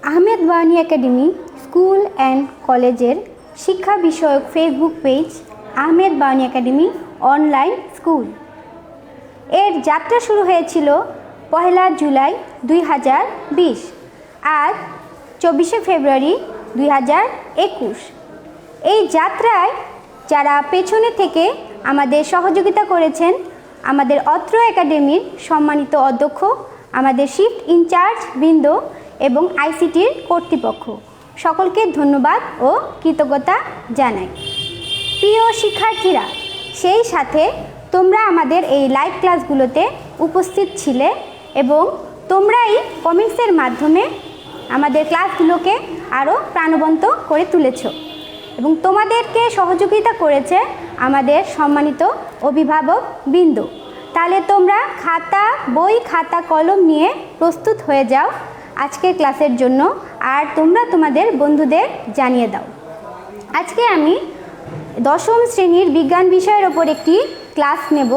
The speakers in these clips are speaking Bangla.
Ahmed Bawani academy school and কলেজের শিক্ষা বিষয়ক Facebook page Ahmed Bawani academy online school এর যাত্রা শুরু হয়েছিল 1 জুলাই 2020 আজ 24 ফেব্রুয়ারি 2021। এই যাত্রায় যারা পেছনে থেকে আমাদের সহযোগিতা করেছেন আমাদের অত্র একাডেমির সম্মানিত অধ্যক্ষ, আমাদের শিফট ইনচার্জ বৃন্দ এবং আইসিটির কর্তৃপক্ষ, সকলকে ধন্যবাদ ও কৃতজ্ঞতা জানাই। প্রিয় শিক্ষার্থীরা, সেই সাথে তোমরা আমাদের এই লাইভ ক্লাসগুলোতে উপস্থিত ছিলে এবং তোমরাই কমেন্টসের মাধ্যমে আমাদের ক্লাসগুলোকে আরও প্রাণবন্ত করে তুলেছ এবং তোমাদেরকে সহযোগিতা করেছে আমাদের সম্মানিত অভিভাবক বৃন্দ। তাহলে তোমরা বই খাতা কলম নিয়ে প্রস্তুত হয়ে যাও আজকের ক্লাসের জন্য, আর তোমরা তোমাদের বন্ধুদের জানিয়ে দাও। আজকে আমি 10ম শ্রেণীর বিজ্ঞান বিষয়ের ওপর একটি ক্লাস নেব।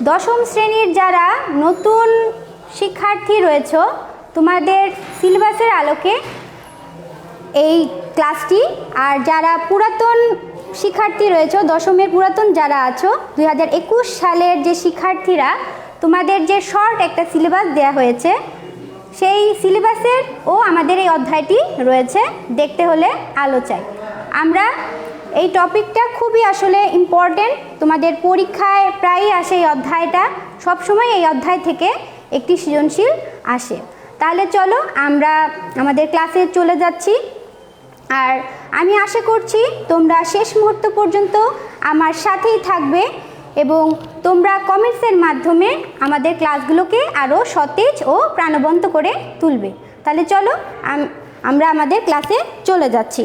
10ম শ্রেণীর যারা নতুন শিক্ষার্থী রয়েছ, তোমাদের সিলেবাসের আলোকে এই ক্লাসটি, আর যারা পুরাতন শিক্ষার্থী রয়েছে, 10মের পুরাতন যারা আছো, 2021 সালের যে শিক্ষার্থীরা, তোমাদের যে শর্ট একটা সিলেবাস দেওয়া হয়েছে, সেই সিলেবাসের ও আমাদের এই অধ্যায়টি রয়েছে। দেখতে হলে আলো চাই। আমরা এই টপিকটা খুবই আসলে ইম্পর্টেন্ট, তোমাদের পরীক্ষায় প্রায়ই আসে এই অধ্যায়টা, সবসময় এই অধ্যায় থেকে একটি সৃজনশীল আসে। তাহলে চলো আমরা আমাদের ক্লাসে চলে যাচ্ছি। আর আমি আশা করছি তোমরা শেষ মুহূর্ত পর্যন্ত আমার সাথেই থাকবে এবং তোমরা কমেন্টসের মাধ্যমে আমাদের ক্লাসগুলোকে আরও সতেজ ও প্রাণবন্ত করে তুলবে। তাহলে চলো আমরা আমাদের ক্লাসে চলে যাচ্ছি।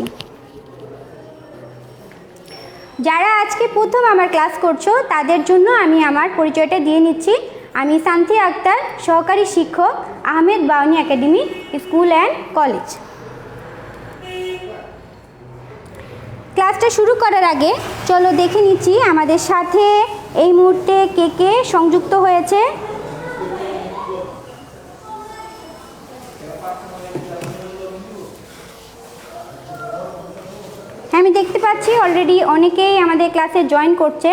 যারা আজকে প্রথম আমার ক্লাস করছো তাদের জন্য আমি আমার পরিচয়টা দিয়ে নিচ্ছি। আমি সান্থী আক্তার, সহকারী শিক্ষক, Ahmed Bawani academy school and college. ক্লাসটা শুরু করার আগে চলো দেখে নিচ্ছি আমাদের সাথে এই মুহূর্তে কে কে সংযুক্ত হয়েছে। হ্যাঁ, আমি দেখতে পাচ্ছি অলরেডি অনেকেই আমাদের ক্লাসে জয়েন করছে।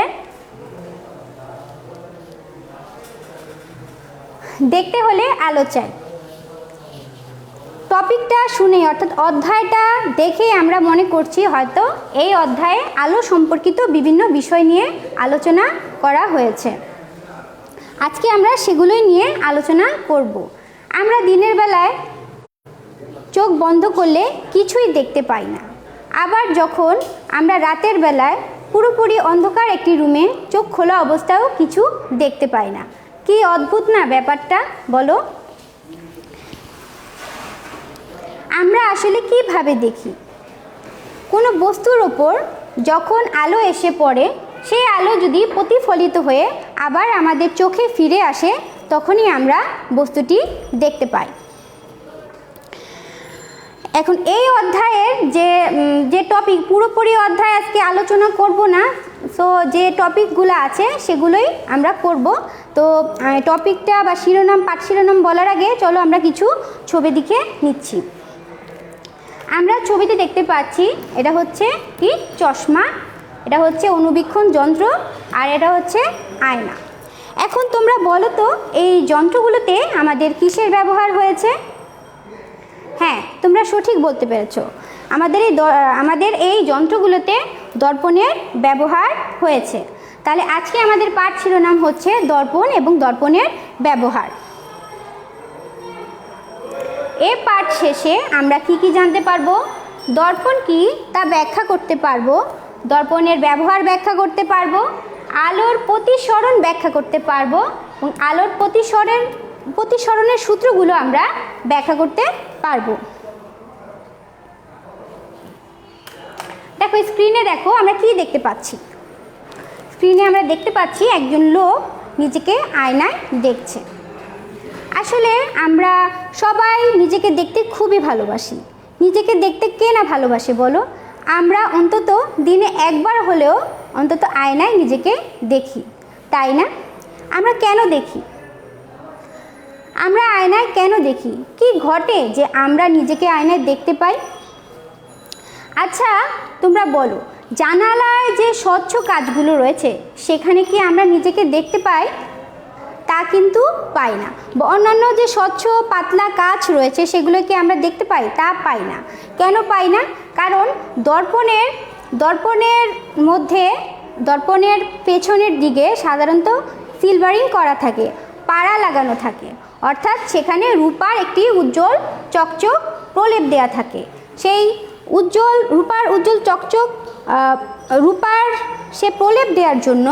দেখতে হলে আলো চাই। টপিকটা শুনে অর্থাৎ অধ্যায়টা দেখে আমরা মনে করছি হয়তো এই অধ্যায়ে আলো সম্পর্কিত বিভিন্ন বিষয় নিয়ে আলোচনা করা হয়েছে। আজকে আমরা সেগুলোই নিয়ে আলোচনা করব। আমরা দিনের বেলায় চোখ বন্ধ করলে কিছুই দেখতে পাই না, আবার যখন আমরা রাতের বেলায় পুরোপুরি অন্ধকার একটি রুমে চোখ খোলা অবস্থায়ও কিছু দেখতে পাই না। কি অদ্ভুত না ব্যাপারটা, বলো? আমরা আসলে কিভাবে দেখি? কোনো বস্তুর ওপর যখন আলো এসে পড়ে, সেই আলো যদি প্রতিফলিত হয়ে আবার আমাদের চোখে ফিরে আসে, তখনই আমরা বস্তুটি দেখতে পাই। এখন এই অধ্যায়ের যে টপিক, পুরোপুরি অধ্যায় আজকে আলোচনা করব না, সো যে টপিকগুলো আছে সেগুলোই আমরা করব। তো টপিকটা বা পাঠ শিরোনাম বলার আগে চলো আমরা কিছু ছবি দেখে নিচ্ছি। আমরা ছবিতে দেখতে পাচ্ছি এটা হচ্ছে কি চশমা, এটা হচ্ছে অনুবীক্ষণ যন্ত্র, আর এটা হচ্ছে আয়না। এখন তোমরা বলো তো এই যন্ত্রগুলোতে আমাদের কিসের ব্যবহার হয়েছে? হ্যাঁ, তোমরা সঠিক বলতে পেরেছো। আমাদের এই যন্ত্রগুলোতে দর্পণের ব্যবহার হয়েছে। তাহলে আজকে আমাদের পাঠ শিরোনাম হচ্ছে দর্পণ এবং দর্পণের ব্যবহার। এই পাঠ শেষে আমরা কি জানতে পারবো? দর্পণ কি তা ব্যাখ্যা করতে পারবো, দর্পণের ব্যবহার ব্যাখ্যা করতে পারবো, আলোর প্রতিসরণ ব্যাখ্যা করতে পারবো এবং আলোর প্রতিসরণের সূত্রগুলো আমরা ব্যাখ্যা করতে পারবো। দেখো স্ক্রিনে, দেখো আমরা কি দেখতে পাচ্ছি। স্ক্রিনে আমরা দেখতে পাচ্ছি একজন লোক নিজেকে আয়নায় দেখছে। আসলে আমরা সবাই নিজেকে দেখতে খুবই ভালোবাসি। নিজেকে দেখতে কে না ভালোবাসে বলো? আমরা অন্তত দিনে একবার হলেও অন্তত আয়নায় নিজেকে দেখি, তাই না? আমরা কেন দেখি? আমরা আয়নায় কেন দেখি? কি ঘটে যে আমরা নিজেকে আয়নায় দেখতে পাই? আচ্ছা তোমরা বলো, জানালায় যে স্বচ্ছ কাচগুলো রয়েছে সেখানে কি আমরা নিজেকে দেখতে পাই? তা কিন্তু পাই না। বা অন্যান্য যে স্বচ্ছ পাতলা কাচ রয়েছে সেগুলো কি আমরা দেখতে পাই? তা পাই না। কেন পাই না? কারণ দর্পণের পেছনের দিকে সাধারণত সিলভারিং করা থাকে, পাড়া লাগানো থাকে, অর্থাৎ সেখানে রূপার একটি উজ্জ্বল চকচক প্রলেপ দেয়া থাকে। সেই রূপার উজ্জ্বল চকচক রূপার সে প্রলেপ দেওয়ার জন্য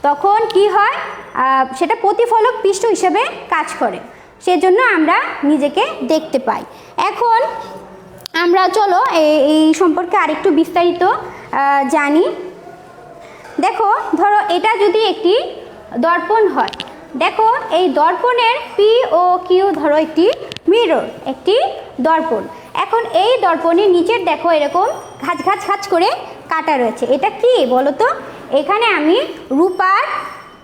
তখন কি হয়, সেটা প্রতিফলক পৃষ্ঠ হিসেবে কাজ করে, সেজন্য আমরা নিজেকে দেখতে পাই। এখন আমরা চলো এই সম্পর্কে আরেকটু বিস্তারিত জানি। দেখো, ধরো এটা যদি একটি দর্পণ হয়, দেখো এই দর্পণের পি ও কিউ ধরো একটি মিরর, একটি দর্পণ। এখন এই দর্পণের নিচের দেখো এরকম ঘাচ ঘাচ ঘাচ করে কাটা রয়েছে। এটা কি বলো তো? এখানে আমি রূপার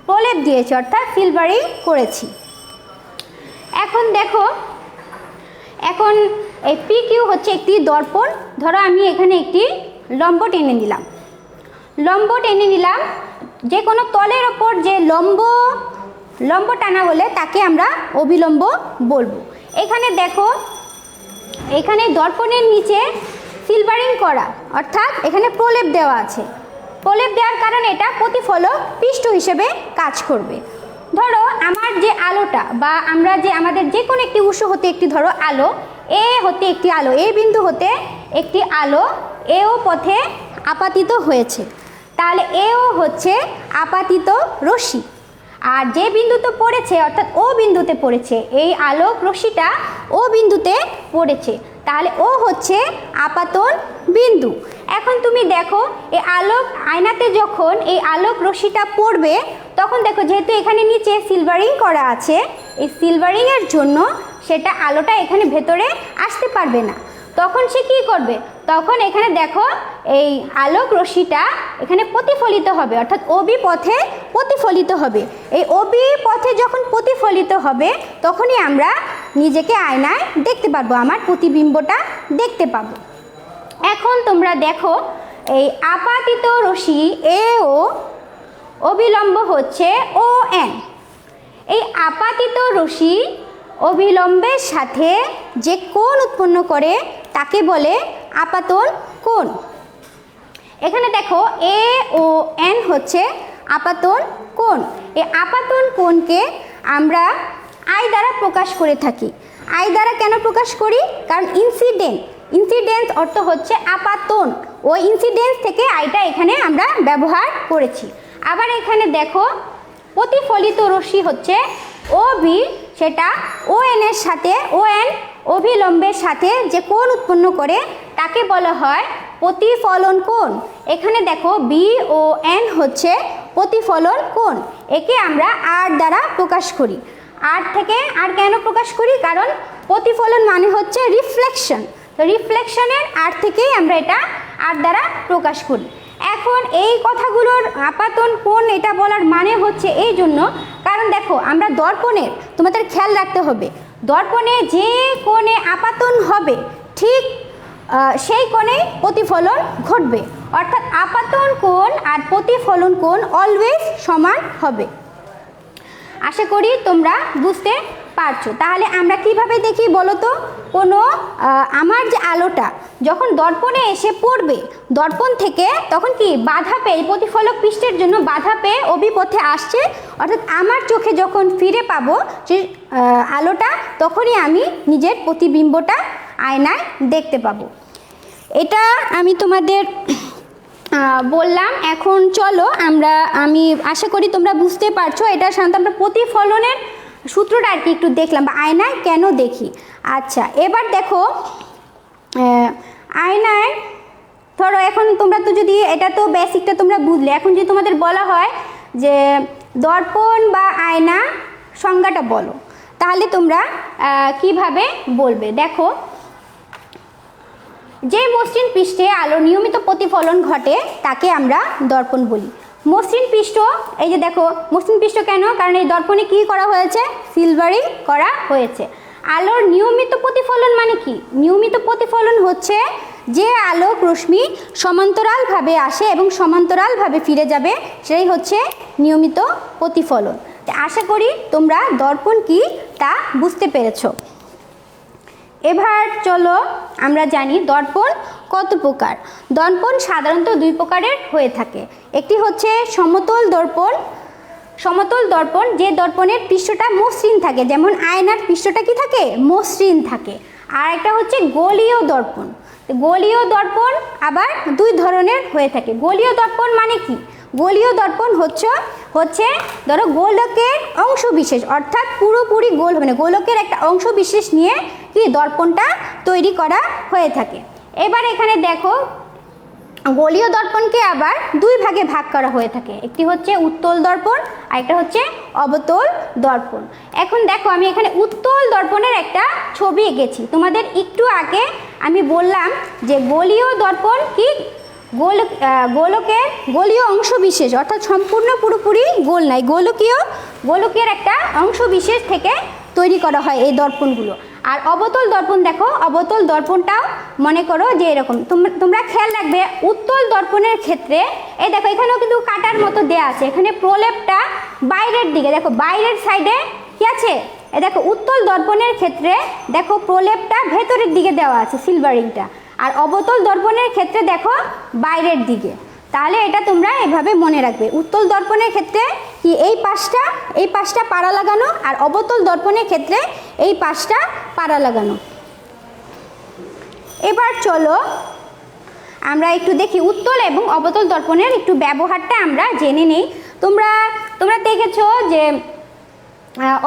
প্রলেপ দিয়েছি, অর্থাৎ সিলভারিং করেছি। এখন দেখো, এখন এই পি কিউ হচ্ছে একটি দর্পণ। ধরো আমি এখানে একটি লম্ব টেনে নিলাম, যে কোনো তলের ওপর যে লম্ব টানা হলে তাকে আমরা অভিলম্ব বলবো। এখানে দেখো, এখানে দর্পণের নিচে সিলভারিং করা, অর্থাৎ এখানে প্রলেপ দেওয়া আছে। প্রলেপ দেওয়ার কারণে এটা প্রতিফলক পৃষ্ঠ হিসেবে কাজ করবে। ধরো আমার যে আলোটা, বা আমরা যে আমাদের যে কোনো একটি উৎস হতে একটি ধরো আলো, এ হতে একটি আলো, এ বিন্দু হতে একটি আলো এও পথে আপাতিত হয়েছে, তাহলে এও হচ্ছে আপাতিত রশ্মি। আর যে বিন্দুতে পড়েছে, অর্থাৎ ও বিন্দুতে পড়েছে, এই আলোক রশ্মিটা ও বিন্দুতে পড়েছে, তাহলে ও হচ্ছে আপাতন বিন্দু। এখন তুমি দেখো, এই আলোক আয়নাতে যখন এই আলোক রশ্মিটা পড়বে, তখন দেখো যেহেতু এখানে নিচে সিলভারিং করা আছে, এই সিলভারিংয়ের জন্য সেটা আলোটা এখানে ভেতরে আসতে পারবে না। তখন সে কি করবে? তখন এখানে দেখো এই আলোক রশ্মিটা এখানে প্রতিফলিত হবে, অর্থাৎ ওবি পথে প্রতিফলিত হবে। এই ওবি পথে যখন প্রতিফলিত হবে তখনই আমরা নিজেকে আয়নায় দেখতে পারবো, আমার প্রতিবিম্বটা দেখতে পাবো। এখন তোমরা দেখো, এই আপাতিত রশ্মি এ ও অবিলম্ব হচ্ছে ও এন। এই আপাতিত রশ্মি অবিলম্বের সাথে যে কোণ উৎপন্ন করে তাকে বলে আপাতন কোণ। এখানে দেখো এ ও এন হচ্ছে আপাতন কোণ। এই আপাতন কোণকে আমরা আই দ্বারা প্রকাশ করে থাকি। আই দ্বারা কেন প্রকাশ করি? কারণ ইনসিডেন্স অর্থ হচ্ছে আপাতন, ওই ইনসিডেন্স থেকে আইটা এখানে আমরা ব্যবহার করেছি। আবার এখানে দেখো প্রতিফলিত রশ্মি হচ্ছে ও বি, সেটা ও এনের সাথে ও এন অভিলম্বের সাথে যে কোণ উৎপন্ন করে তাকে বলা হয় প্রতিফলন কোণ। এখানে দেখো বি ও এন হচ্ছে প্রতিফলন কোণ, একে আমরা আর দ্বারা প্রকাশ করি। আর থেকে আর কেন প্রকাশ করি? কারণ প্রতিফলন মানে হচ্ছে রিফ্লেকশন, তো রিফ্লেকশনের আর থেকেই আমরা এটা আর দ্বারা প্রকাশ করি। এখন এই কথাগুলোর আপাতন কোণ এটা বলার মানে হচ্ছে এই জন্য, কারণ দেখো আমরা দর্পণের, তোমাদের খেয়াল রাখতে হবে, দর্পণে যে কোণে আপাতন হবে ঠিক সেই কোণেই প্রতিফলন ঘটবে, অর্থাৎ আপাতন কোণ আর প্রতিফলন কোণ অলওয়েজ সমান হবে। আশা করি তোমরা বুঝতে পারছো। তাহলে আমরা কিভাবে দেখি বলো তো? কোনো আমার যে আলোটা যখন দর্পণে এসে পড়বে, দর্পণ থেকে তখন কি বাধা পেয়ে, প্রতিফলক পৃষ্ঠের জন্য বাধা পেয়ে অভিপথে আসছে, অর্থাৎ আমার চোখে যখন ফিরে পাবো যে আলোটা, তখনই আমি নিজের প্রতিবিম্বটা আয়নায় দেখতে পাবো। এটা আমি তোমাদের বললাম। এখন চলো আমি আশা করি তোমরা বুঝতে পারছো। এটা সাধারণত আমরা প্রতিফলনের সূত্রটা আর কি একটু দেখলাম, বা আয়নায় কেন দেখি। আচ্ছা, এবার দেখো আয়নায় ধরো, এখন তোমরা তো যদি এটা তো বেসিকটা তোমরা বুঝলে, এখন যদি তোমাদের বলা হয় যে দর্পণ বা আয়না সংজ্ঞাটা বলো, তাহলে তোমরা কিভাবে বলবে? দেখো, যে মসৃণ পৃষ্ঠে আলোর নিয়মিত প্রতিফলন ঘটে তাকে আমরা দর্পণ বলি। মসৃণ পৃষ্ঠ, এই যে দেখো মসৃণ পৃষ্ঠ কেন, কারণ এই দর্পণে কি করা হয়েছে, সিলভারিং করা হয়েছে। আলোর নিয়মিত প্রতিফলন মানে কি, নিয়মিত প্রতিফলন হচ্ছে যে আলোক রশ্মি সমান্তরালভাবে আসে এবং সমান্তরালভাবে ফিরে যাবে, সেটাই হচ্ছে নিয়মিত প্রতিফলন। আশা করি তোমরা দর্পণ কি তা বুঝতে পেরেছো। এবার চলো আমরা জানি দর্পণ কত প্রকার। দর্পণ সাধারণত দুই প্রকারের হয়ে থাকে। একটি হচ্ছে সমতল দর্পণ, সমতল দর্পণ যে দর্পণের পৃষ্ঠটা মসৃণ থাকে, যেমন আয়নার পৃষ্ঠটা কি থাকে, মসৃণ থাকে। আর একটা হচ্ছে গোলীয় দর্পণ। গোলীয় দর্পণ আবার দুই ধরনের হয়ে থাকে। গোলীয় দর্পণ মানে কি, গোলীয় দর্পণ হচ্ছে ধরো গোলকের অংশ বিশেষ, অর্থাৎ পুরোপুরি গোল হবে না, গোলকের একটা অংশ বিশেষ নিয়ে কি দর্পণটা তৈরি করা হয়ে থাকে। এবার এখানে দেখো গোলীয় দর্পণকে আবার দুই ভাগে ভাগ করা হয়ে থাকে, একটি হচ্ছে উত্তল দর্পণ আর একটা হচ্ছে অবতল দর্পণ। এখন দেখো আমি এখানে উত্তল দর্পণের একটা ছবি এঁকেছি। তোমাদের একটু আগে আমি বললাম যে গোলীয় দর্পণ কি, গোলকের গোলীয় অংশ বিশেষ, অর্থাৎ সম্পূর্ণ পুরোপুরি গোল নাই, গোলকের একটা অংশ বিশেষ থেকে তৈরি করা হয় এই দর্পণগুলো। আর অবতল দর্পণ দেখো, অবতল দর্পণটাও মনে করো যে এরকম, তোমরা খেয়াল রাখবে উত্তল দর্পণের ক্ষেত্রে এই দেখো এখানেও কিন্তু কাটার মতো দেয়া আছে, এখানে প্রলেপটা বাইরের দিকে, দেখো বাইরের সাইডে কি আছে, এ দেখো উত্তল দর্পণের ক্ষেত্রে দেখো প্রলেপটা ভেতরের দিকে দেওয়া আছে সিলভারিংটা, আর অবতল দর্পণের ক্ষেত্রে দেখো বাইরের দিকে। তাহলে এটা তোমরা এভাবে মনে রাখবে, উত্তল দর্পণের ক্ষেত্রে কি এই পাশটা পাড়া লাগানো, আর অবতল দর্পণের ক্ষেত্রে এই পাশটা পাড়া লাগানো। এবার চলো আমরা একটু দেখি উত্তল এবং অবতল দর্পণের একটু ব্যবহারটা আমরা জেনে নেই। তোমরা দেখেছো যে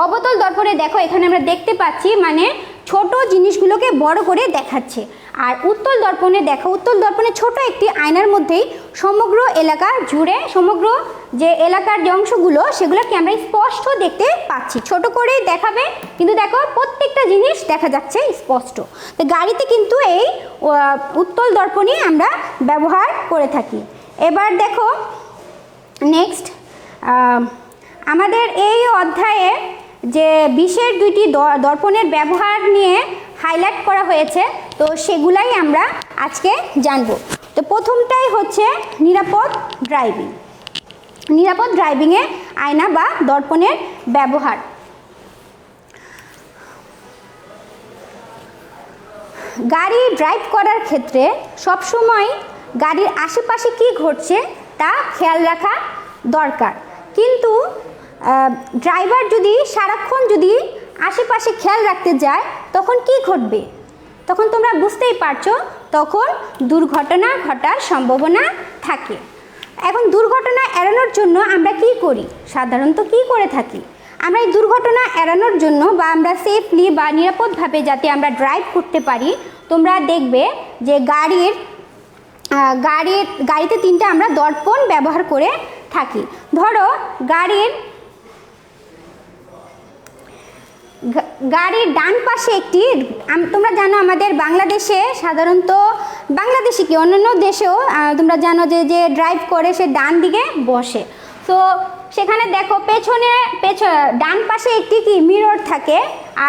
অবতল দর্পণে দেখো এখানে আমরা দেখতে পাচ্ছি মানে ছোট জিনিসগুলোকে বড় করে দেখাচ্ছে, আর উত্তল দর্পণে দেখো উত্তল দর্পণে ছোট একটি আয়নার মধ্যেই সমগ্র এলাকা জুড়ে সমগ্র যে এলাকার যে অংশগুলো সেগুলোকে আমরা স্পষ্ট দেখতে পাচ্ছি, ছোট করেই দেখাবে কিন্তু দেখো প্রত্যেকটা জিনিস দেখা যাচ্ছে স্পষ্ট। তো গাড়িতে কিন্তু এই উত্তল দর্পণই আমরা ব্যবহার করে থাকি। এবার দেখো নেক্সট আমাদের এই অধ্যায়ে যে বিশেষ দুইটি দর্পণের ব্যবহার নিয়ে হাইলাইট করা হয়েছে, তো সেগুলাই আমরা আজকে জানব। তো প্রথমটাই হচ্ছে নিরাপদ ড্রাইভিং। নিরাপদ ড্রাইভিংয়ে আয়না বা দর্পণের ব্যবহার। গাড়ি ড্রাইভ করার ক্ষেত্রে সবসময় গাড়ির আশেপাশে কি ঘটছে তা খেয়াল রাখা দরকার, কিন্তু ড্রাইভার যদি সারাক্ষণ যদি আশেপাশে খেয়াল রাখতে যায় তখন কি ঘটবে, তখন তোমরা বুঝতেই পারছো, তখন দুর্ঘটনা ঘটার সম্ভাবনা থাকে। এখন দুর্ঘটনা এড়ানোর জন্য আমরা কি করি, সাধারণত কি করে থাকি, আমরা এই দুর্ঘটনা এড়ানোর জন্য বা আমরা সেফলি বা নিরাপদভাবে যাতে আমরা ড্রাইভ করতে পারি, তোমরা দেখবে যে গাড়িতে তিনটা আমরা দর্পণ ব্যবহার করে থাকি। ধরো গাড়ির ডান পাশে একটি, তোমরা জানো আমাদের বাংলাদেশে সাধারণত, বাংলাদেশে কি অন্যান্য দেশেও তোমরা জানো যে ড্রাইভ করে সে ডান দিকে বসে, তো সেখানে দেখো ডান পাশে একটি কি মিরর থাকে,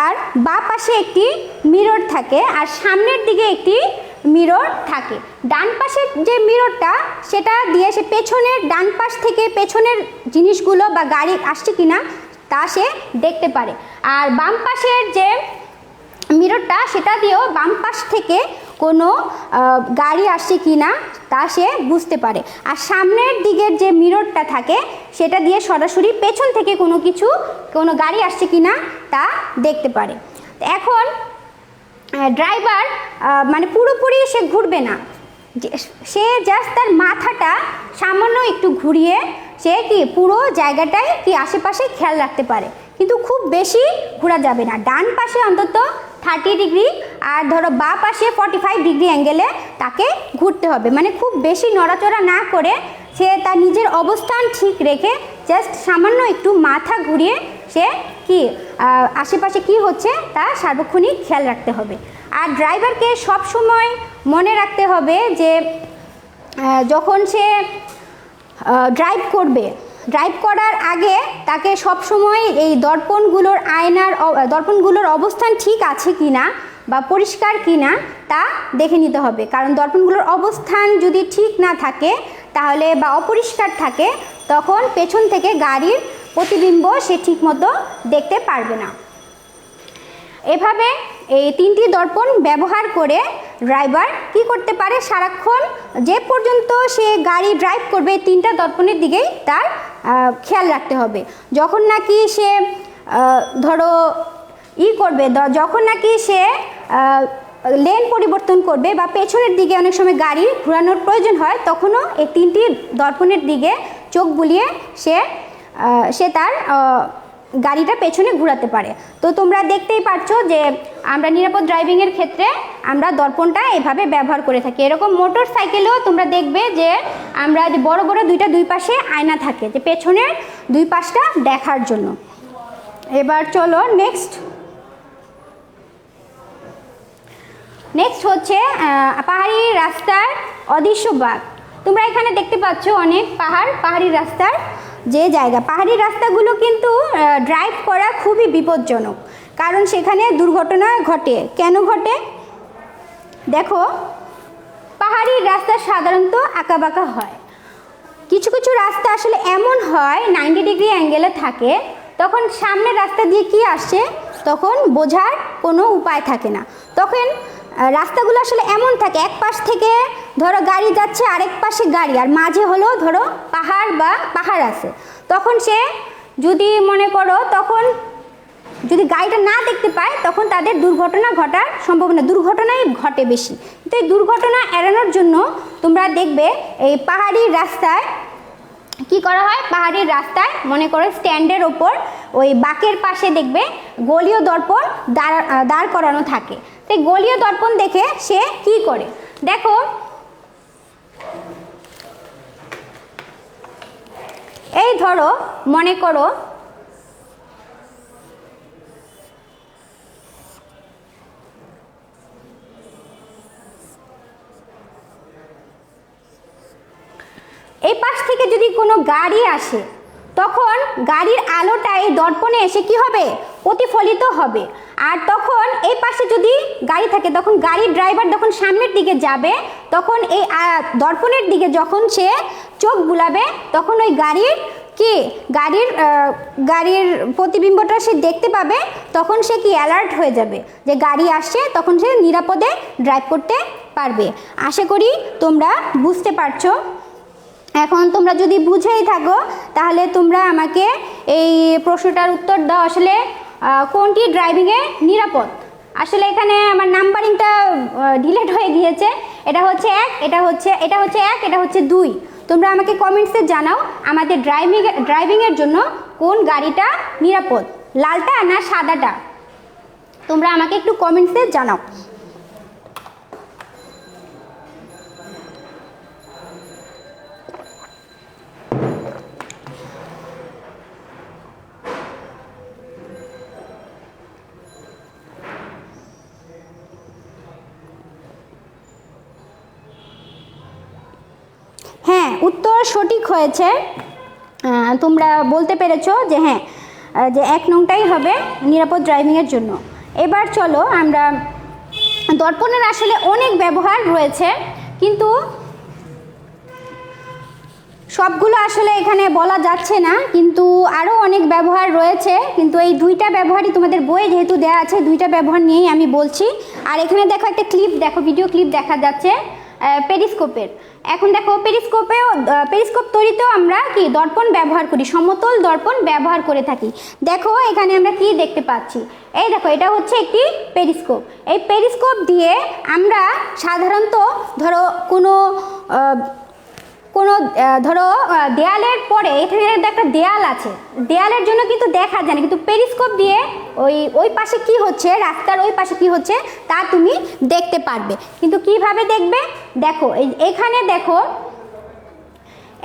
আর বাঁ পাশে একটি মিরর থাকে, আর সামনের দিকে একটি মিরর থাকে। ডান পাশের যে মিররটা সেটা দিয়ে সে পেছনের ডান পাশ থেকে পেছনের জিনিসগুলো বা গাড়ি আসছে কিনা তা সে দেখতে পারে, আর বাম পাশের যে মিররটা সেটা দিয়েও বাম পাশ থেকে কোনো গাড়ি আসছে কি না তা সে বুঝতে পারে, আর সামনের দিকের যে মিররটা থাকে সেটা দিয়ে সরাসরি পেছন থেকে কোনো গাড়ি আসছে কি না তা দেখতে পারে। এখন ড্রাইভার মানে পুরোপুরি সে ঘুরবে না, সে জাস্ট তার মাথাটা সামান্য একটু ঘুরিয়ে সে কি পুরো জায়গাটায় কি আশেপাশে খেয়াল রাখতে পারে, কিন্তু খুব বেশি ঘোরা যাবে না। ডান পাশে অন্তত 30 ডিগ্রি আর ধরো বাঁ পাশে 45 ডিগ্রি অ্যাঙ্গেলে তাকে ঘুরতে হবে, মানে খুব বেশি নড়াচড়া না করে সে তার নিজের অবস্থান ঠিক রেখে জাস্ট সামান্য একটু মাথা ঘুরিয়ে সে কি আশেপাশে কি হচ্ছে তা সার্বক্ষণিক খেয়াল রাখতে হবে। আর ড্রাইভারকে সব সময় মনে রাখতে হবে যে যখন সে ড্রাইভ করবে, ড্রাইভ করার আগে তাকে সবসময় এই দর্পণগুলোর অবস্থান ঠিক আছে কি না বা পরিষ্কার কি না তা দেখে নিতে হবে। কারণ দর্পণগুলোর অবস্থান যদি ঠিক না থাকে তাহলে বা অপরিষ্কার থাকে, তখন পেছন থেকে গাড়ির প্রতিবিম্ব সে ঠিকমতো দেখতে পারবে না। এভাবে এই 3টি দর্পণ ব্যবহার করে ড্রাইভার কি করতে পারে, সারাক্ষণ যে পর্যন্ত সে গাড়ি ড্রাইভ করবে 3টা দর্পণের দিকেই তার খেয়াল রাখতে হবে। যখন নাকি সে যখন নাকি সে লেন পরিবর্তন করবে বা পেছনের দিকে অনেক সময় গাড়ি ঘোরানোর প্রয়োজন হয়, তখনও এই 3টি দর্পণের দিকে চোখ বুলিয়ে সে তার গাড়িটা পেছনে ঘোরাতে পারে। তো তোমরা দেখতেই পাচ্ছো যে আমরা নিরাপদ ড্রাইভিংয়ের ক্ষেত্রে আমরা দর্পণটা এভাবে ব্যবহার করে থাকি। এরকম মোটর সাইকেলেও তোমরা দেখবে যে আমরা যে বড় বড় দুই পাশে আয়না থাকে, যে পেছনের 2 পাশটা দেখার জন্য। এবার চলো নেক্সট হচ্ছে পাহাড়ি রাস্তার অদৃশ্য বাঁক। তোমরা এখানে দেখতে পাচ্ছ অনেক পাহাড়ি রাস্তার যে জায়গা। পাহাড়ি রাস্তাগুলো কিন্তু ড্রাইভ করা খুবই বিপজ্জনক, কারণ সেখানে দুর্ঘটনা ঘটে। কেন ঘটে? দেখো, পাহাড়ি রাস্তা সাধারণত আঁকাবাঁকা হয়। কিছু কিছু রাস্তা আসলে এমন হয় 90 ডিগ্রি অ্যাঙ্গেলে থাকে, তখন সামনের রাস্তা দিয়ে কি আসছে তখন বোঝার কোনো উপায় থাকে না। তখন রাস্তাগুলো আসলে এমন থাকে, এক পাশ থেকে ধরো গাড়ি যাচ্ছে, আরেক পাশে গাড়ি, আর মাঝে হলো ধরো পাহাড় আছে। তখন সে যদি মনে করো, তখন যদি গাড়িটা না দেখতে পায়, তখন তাদের দুর্ঘটনা ঘটার সম্ভাবনা, দুর্ঘটনাই ঘটে বেশি। তো এই দুর্ঘটনা এড়ানোর জন্য তোমরা দেখবে এই পাহাড়ি রাস্তায় কি করা হয়, পাহাড়ির রাস্তায় মনে করো স্ট্যান্ডের ওপর ওই বাঁকের পাশে দেখবে গলীয় দর্পণ দাঁড় করানো থাকে। তো গলীয় দর্পণ দেখে সে কি করে, দেখো এই ধরো মনে করো এই পাশ থেকে যদি কোনো গাড়ি আসে, তখন গাড়ির আলোটা এই দর্পণে এসে কি হবে, প্রতিফলিত হবে। আর তখন এই পাশে যদি গাড়ি থাকে, তখন গাড়ির ড্রাইভার যখন সামনের দিকে যাবে, তখন এই দর্পণের দিকে যখন সে চোখ বুলাবে, তখন ওই গাড়ির প্রতিবিম্বটা সে দেখতে পাবে। তখন সে কি অ্যালার্ট হয়ে যাবে যে গাড়ি আসছে, তখন সে নিরাপদে ড্রাইভ করতে পারবে। আশা করি তোমরা বুঝতে পারছো। এখন তোমরা যদি বুঝেই থাকো, তাহলে তোমরা আমাকে এই প্রশ্নটার উত্তর দাও, আসলে কোনটি ড্রাইভিংয়ে নিরাপদ। আসলে এখানে আমার নাম্বারিংটা ডিলিট হয়ে গিয়েছে। এটা হচ্ছে 1, এটা হচ্ছে 1, এটা হচ্ছে 2। তোমরা আমাকে কমেন্টসে জানাও আমাদের ড্রাইভিংয়ের জন্য কোন গাড়িটা নিরাপদ, লালটা না সাদাটা। তোমরা আমাকে একটু কমেন্টসে জানাও। হ্যাঁ, উত্তর সঠিক হয়েছে। তোমরা বলতে পেরেছো যে হ্যাঁ, যে 1 নংটাই হবে নিরাপদ ড্রাইভিংয়ের জন্য। এবার চলো আমরা, দর্পণের আসলে অনেক ব্যবহার রয়েছে, কিন্তু সবগুলো আসলে এখানে বলা যাচ্ছে না, কিন্তু আরও অনেক ব্যবহার রয়েছে। কিন্তু এই 2টা ব্যবহারই তোমাদের বইয়ে যেহেতু দেওয়া আছে, 2টা ব্যবহার নিয়েই আমি বলছি। আর এখানে দেখো একটা ক্লিপ, দেখো ভিডিও ক্লিপ দেখা যাচ্ছে পেরিস্কোপের। এখন দেখো পেরিস্কোপ তৈরিতেও আমরা কি দর্পণ ব্যবহার করি, সমতল দর্পণ ব্যবহার করে থাকি। দেখো এখানে আমরা কি দেখতে পাচ্ছি, এই দেখো এটা হচ্ছে একটি পেরিস্কোপ। এই পেরিস্কোপ দিয়ে আমরা সাধারণত ধরো কোনো ধরো দেয়ালের পরে, এখানে একটা দেয়াল আছে, দেয়ালের জন্য কিন্তু দেখা যায় না, কিন্তু পেরিস্কোপ দিয়ে ওই পাশে কি হচ্ছে, রাস্তার ওই পাশে কি হচ্ছে তা তুমি দেখতে পারবে। কিন্তু কিভাবে দেখবে, দেখো এখানে দেখো,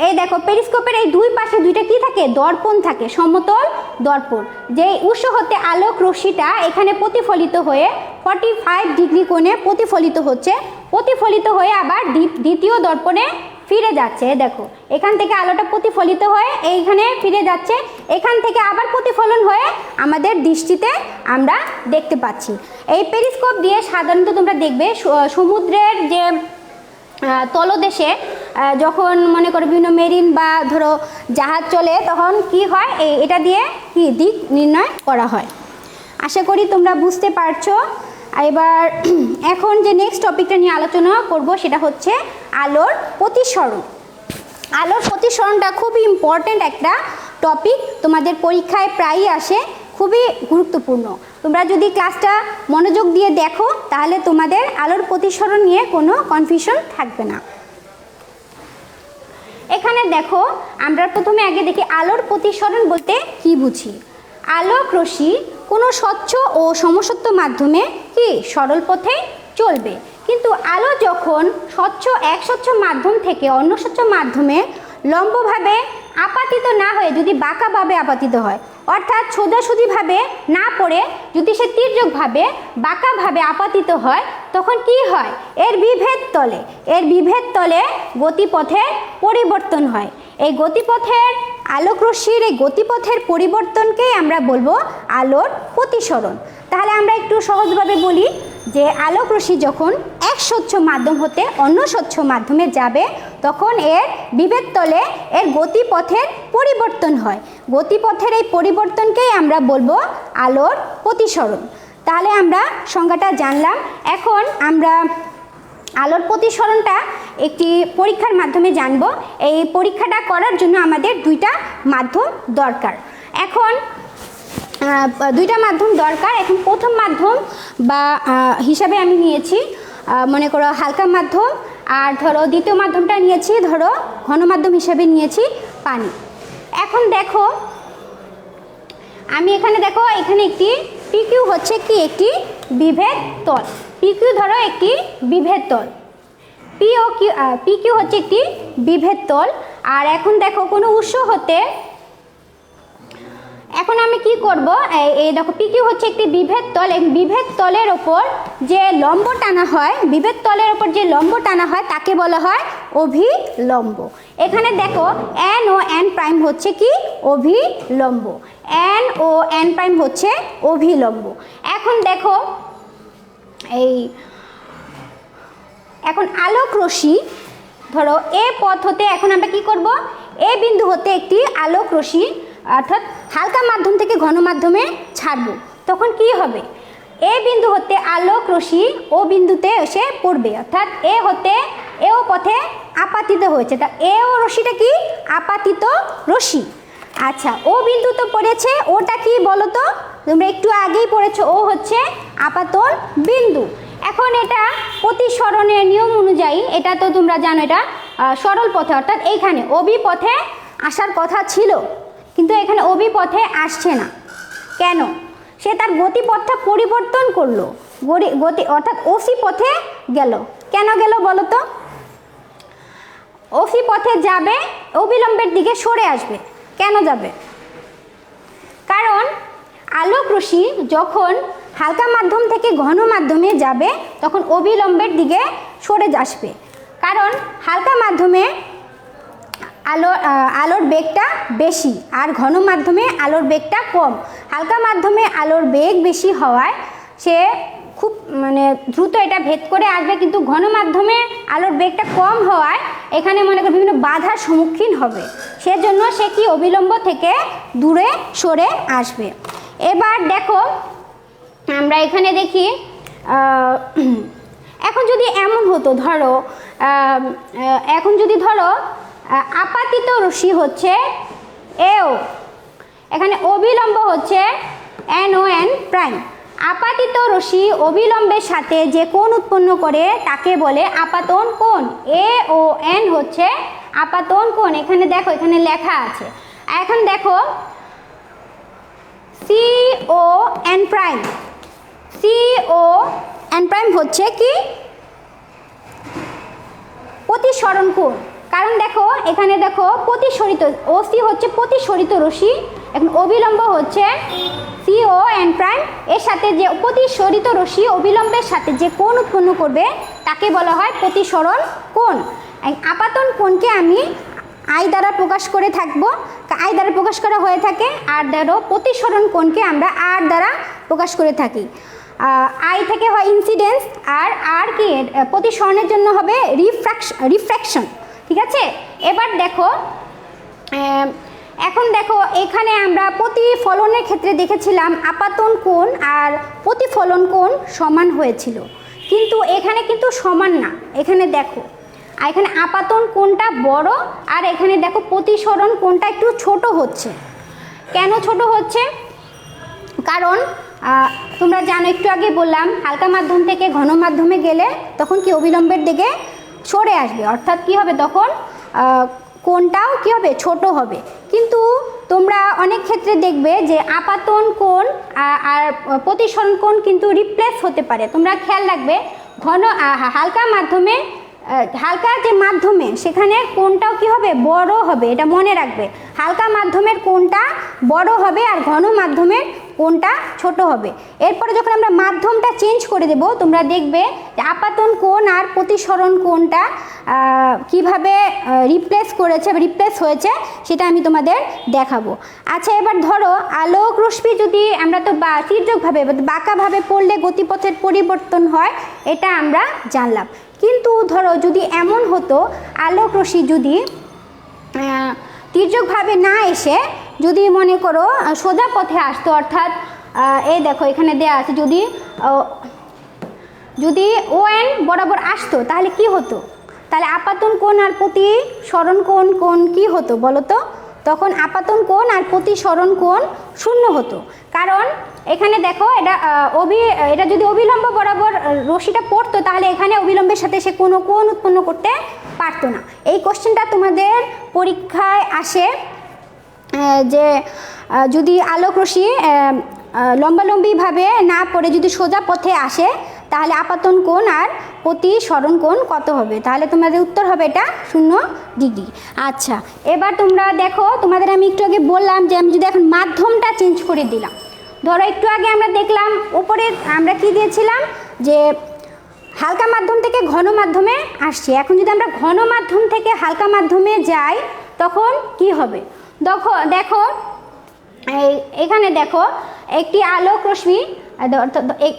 এই দেখো পেরিস্কোপের এই 2 পাশে 2টা কি থাকে, দর্পণ থাকে, সমতল দর্পণ। যে উৎস হতে আলোক রশ্মিটা এখানে প্রতিফলিত হয়ে 45 ডিগ্রি কোণে প্রতিফলিত হচ্ছে, প্রতিফলিত হয়ে আবার দ্বিতীয় দর্পণে ফিরে যাচ্ছে। দেখো এখান থেকে আলোটা প্রতিফলিত হয়ে এইখানে ফিরে যাচ্ছে, এখান থেকে আবার প্রতিফলন হয়ে আমাদের দৃষ্টিতে আমরা দেখতে পাচ্ছি। এই পেরিস্কোপ দিয়ে সাধারণত তোমরা দেখবে সমুদ্রের যে তলদেশে যখন মনে করো বিভিন্ন মেরিন বা ধরো জাহাজ চলে, তখন কি হয় এটা দিয়ে কি দিক নির্ণয় করা হয়। আশা করি তোমরা বুঝতে পারছো। এবার এখন যে নেক্সট টপিকটা নিয়ে আলোচনা করব সেটা হচ্ছে আলোর প্রতিসরণ। আলোর প্রতিসরণটা খুবই ইম্পর্ট্যান্ট একটা টপিক, তোমাদের পরীক্ষায় প্রায়ই আসে, খুবই গুরুত্বপূর্ণ। তোমরা যদি ক্লাসটা মনোযোগ দিয়ে দেখো তাহলে তোমাদের আলোর প্রতিসরণ নিয়ে কোনো কনফিউশন থাকবে না। এখানে দেখো আমরা প্রথমে আগে দেখি আলোর প্রতিসরণ বলতে কি বুঝি। আলোক রশ্মি কোনো স্বচ্ছ ও সমসত্ব মাধ্যমে কি সরল পথে চলবে, কিন্তু আলো যখন এক স্বচ্ছ মাধ্যম থেকে অন্য স্বচ্ছ মাধ্যমে লম্বভাবে আপাতিত না হয়ে যদি বাঁকাভাবে আপাতিত হয়, অর্থাৎ সোজাসুজিভাবে না পড়ে যদি সে তির্যকভাবে বাঁকাভাবে আপাতিত হয়, তখন কি হয় এর বিভেদ তলে গতিপথের পরিবর্তন হয়। এই গতিপথের আলোক রশ্মির এই গতিপথের পরিবর্তনকেই আমরা বলবো আলোর প্রতিসরণ। তাহলে আমরা একটু সহজভাবে বলি যে আলোক রশ্মি যখন এক স্বচ্ছ মাধ্যম হতে অন্য স্বচ্ছ মাধ্যমে যাবে, তখন এর বিভেদ তলে এর গতিপথের পরিবর্তন হয়। গতিপথের এই পরিবর্তনকেই আমরা বলবো আলোর প্রতিসরণ। তাহলে আমরা সংজ্ঞাটা জানলাম। এখন আমরা আলোর প্রতিসরণটা একটি পরীক্ষার মাধ্যমে জানব। এই পরীক্ষাটা করার জন্য আমাদের দুইটা মাধ্যম দরকার। এখন এখন প্রথম মাধ্যম বা হিসাবে আমি নিয়েছি মনে করো হালকা মাধ্যম, আর ধরো দ্বিতীয় মাধ্যমটা নিয়েছি ধরো ঘন মাধ্যম হিসাবে নিয়েছি পানি। এখন দেখো আমি এখানে একটি পিকিউ হচ্ছে কি একটি বিভেদ তল। পিকিউ ধরো একটি বিভেদ তল, পিকিউ হচ্ছে একটি বিভেদ তল। আর এখন দেখো কোনো উৎস হতে, এখন আমি কি করব, এই দেখো পিকিউ হচ্ছে একটি বিভেদ তল। এই বিভেদ তলের ওপর যে লম্ব টানা হয়, বিভেদ তলের ওপর যে লম্ব টানা হয় তাকে বলা হয় অভিলম্ব। এখানে দেখো এন ও এন প্রাইম হচ্ছে কি অভিলম্ব, এন ও এন প্রাইম হচ্ছে অভিলম্ব। এখন দেখো এখন আলোক রশ্মি ধরো এ পথ হতে, এখন আমরা কি করব, এ বিন্দু হতে একটি আলোক রশ্মি অর্থাৎ হালকা মাধ্যম থেকে ঘন মাধ্যমে ছাড়ব, তখন কি হবে এ বিন্দু হতে আলোক রশ্মি ও বিন্দুতে এসে পড়বে, অর্থাৎ এও পথে আপাতিত হয়েছে। তা ও রশ্মিটা কি আপাতিত রশ্মি। আচ্ছা, ও বিন্দু তো পড়েছে, ওটা কি বলো তো, তোমরা একটু আগেই পড়েছো, ও হচ্ছে আপাতন বিন্দু। এখন এটা প্রতিসরণের নিয়ম অনুযায়ী, এটা তো তোমরা জানো এটা সরল পথে, অর্থাৎ এইখানে অবি পথে আসার কথা ছিল, কিন্তু এখানে অবি পথে আসছে না। কেন? সে তার গতিপথটা পরিবর্তন করলো, অর্থাৎ ওসি পথে গেল। কেন গেল বলো তো? ওসি পথে যাবে, অবিলম্বের দিকে সরে আসবে। কেন যাবে? কারণ আলোক রশ্মি যখন হালকা মাধ্যম থেকে ঘন মাধ্যমে যাবে তখন অবিলম্বের দিকে সরে আসবে, কারণ হালকা মাধ্যমে আলোর বেগটা বেশি আর ঘন মাধ্যমে আলোর বেগটা কম। হালকা মাধ্যমে আলোর বেগ বেশি হওয়ায় সে খুব দ্রুত এটা ভেদ করে আসবে, কিন্তু ঘন মাধ্যমে আলোর বেগটা কম হওয়ায় এখানে মনে করি বিভিন্ন বাধার সম্মুখীন হবে, সেজন্য সে কি অবিলম্ব থেকে দূরে সরে আসবে। এবার দেখো আমরা এখানে দেখি, এখন যদি এমন হতো, ধরো আপাতিত রশ্মি হচ্ছে এও, এখানে অবিলম্ব হচ্ছে এন ও এন প্রাইম। আপাতিত রশ্মি অবিলম্বের সাথে যে কোণ উৎপন্ন করে তাকে বলে আপাতন কোণ। এ ও এন হচ্ছে আপাতন কোণ। এখানে দেখো, এখানে লেখা আছে। এখন দেখো C O N prime, C O N prime হচ্ছে কি প্রতিসরণ কোণ। কারণ দেখো এখানে দেখো প্রতিসরিত, ওসি হচ্ছে প্রতিসরিত রশ্মি, এখন অবিলম্ব হচ্ছে সি ও এন প্রাইম। এর সাথে যে প্রতিসরিত রশ্মি অবিলম্বের সাথে যে কোণ উৎপন্ন করবে তাকে বলা হয় প্রতিসরণ কোণ। আপাতন কোণকে আমি আই দ্বারা প্রকাশ করে থাকবো, আই দ্বারা প্রকাশ করা হয়ে থাকে। আর দ্বারা প্রতিসরণ কোণকে আমরা আর দ্বারা প্রকাশ করে থাকি। আই থেকে হয় ইনসিডেন্স, আর কি প্রতিসরণের জন্য হবে রিফ্র্যাকশন। ঠিক আছে, এবার দেখো, এখন দেখো এখানে আমরা প্রতিফলনের ক্ষেত্রে দেখেছিলাম আপাতন কোণ আর প্রতিফলন কোণ সমান হয়েছিল, কিন্তু এখানে কিন্তু সমান না। এখানে দেখো, এখানে আপাতন কোণটা বড় আর এখানে দেখো প্রতিসরণ কোণটা একটু ছোট হচ্ছে। কেন ছোট হচ্ছে? কারণ তোমরা জানো, একটু আগে বললাম হালকা মাধ্যম থেকে ঘন মাধ্যমে গেলে তখন কি অবিলম্বের দিকে সরে আসবে, অর্থাৎ কি হবে তখন কোণটাও কি হবে, ছোট হবে। কিন্তু তোমরা অনেক ক্ষেত্রে দেখবে যে আপাতন কোণ আর প্রতিসরণ কোণ কিন্তু রিপ্লেস হতে পারে। তোমরা খেয়াল রাখবে, হালকা মাধ্যমে, হালকা যে মাধ্যমে সেখানে কোণটাও কি হবে, বড় হবে। এটা মনে রাখবে, হালকা মাধ্যমের কোণটা বড় হবে আর ঘন মাধ্যমের কোণটা ছোট হবে। এরপরে যখন আমরা মাধ্যমটা চেঞ্জ করে দেব, তোমরা দেখবে যে আপাতন কোণ আর প্রতিসরণ কোণটা কিভাবে রিপ্লেস হয়েছে সেটা আমি তোমাদের দেখাবো। আচ্ছা, এবার ধরো আলোক রশ্মি যদি আমরা তো তির্যকভাবে বাঁকাভাবে পড়লে গতিপথের পরিবর্তন হয়, এটা আমরা জানলাম। কিন্তু ধরো যদি এমন হতো আলোক রশ্মি যদি তির্যকভাবে না এসে যদি মনে করো সোজা পথে আসতো, অর্থাৎ এই দেখো এখানে দেয়া আছে, যদি ON বরাবর আসতো তাহলে কি হতো? তাহলে আপাতন কোণ আর প্রতিসরণ কোণ কি হতো বলো তো? তখন আপাতন কোণ আর প্রতিসরণ কোণ শূন্য হতো। কারণ এখানে দেখো এটা যদি অবিলম্ব বরাবর রশ্মিটা পড়তো তাহলে এখানে অবিলম্বের সাথে সে কোনো কোণ উৎপন্ন করতে পারতো না। এই কোশ্চেনটা তোমাদের পরীক্ষায় আসে যে যদি আলোক রশ্মি লম্বালম্বিভাবে না পড়ে যদি সোজা পথে আসে তাহলে আপাতন কোণ আর প্রতিসরণ কোণ কত হবে? তাহলে তোমাদের উত্তর হবে এটা 0 ডিগ্রি। আচ্ছা, এবার তোমরা দেখো, তোমাদের আমি একটু আগে বললাম যে আমি যদি এখন মাধ্যমটা চেঞ্জ করে দিলাম, ধরো একটু আগে আমরা দেখলাম উপরে আমরা কি দিয়েছিলাম যে হালকা মাধ্যম থেকে ঘন মাধ্যমে আসছে। এখন যদি আমরা ঘন মাধ্যম থেকে হালকা মাধ্যমে যাই তখন কি হবে? দেখো এখানে দেখো একটি আলোক রশ্মি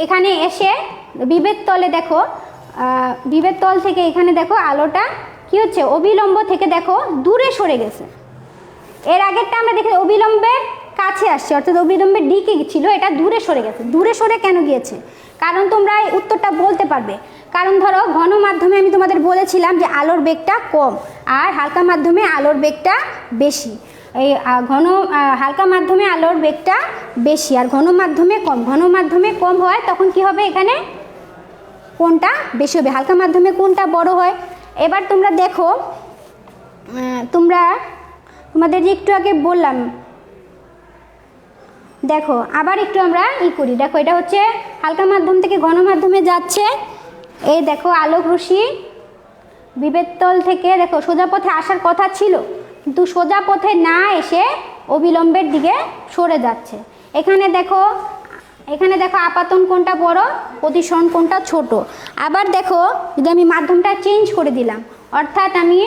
এখানে এসে বিভেদ তলে দেখো, বিভেদ তল থেকে এখানে দেখো আলোটা কি হচ্ছে, অবিলম্ব থেকে দেখো দূরে সরে গেছে। এর আগেরটা আমরা দেখি অবিলম্বের কাছে আসছে, অর্থাৎ অবিলম্বের দিকে ছিল, এটা দূরে সরে গেছে। দূরে সরে কেন গিয়েছে? কারণ তোমরা এই উত্তরটা বলতে পারবে। কারণ ধরো ঘন মাধ্যমে আমি তোমাদের বলেছিলাম যে আলোর বেগটা কম আর হালকা মাধ্যমে আলোর বেগটা বেশি। এই হালকা মাধ্যমে আলোর বেগটা বেশি আর ঘন মাধ্যমে কম। ঘন মাধ্যমে কম হয় তখন কি হবে, এখানে কোণটা বেশি হবে, হালকা মাধ্যমে কোণটা বড় হয়। এবার তোমরা দেখো, তোমাদের যে একটু আগে বললাম, দেখো আবার একটু আমরা করি। দেখো এটা হচ্ছে হালকা মাধ্যম থেকে ঘন মাধ্যমে যাচ্ছে। এই দেখো আলোক রশ্মি বিভেদ তল থেকে দেখো সোজা পথে আসার কথা ছিল, কিন্তু সোজা পথে না এসে অবিলম্বের দিকে সরে যাচ্ছে। এখানে দেখো আপাতন কোণটা বড়, প্রতিসরণ কোণটা ছোট। আবার দেখো যদি আমি মাধ্যমটা চেঞ্জ করে দিলাম, অর্থাৎ আমি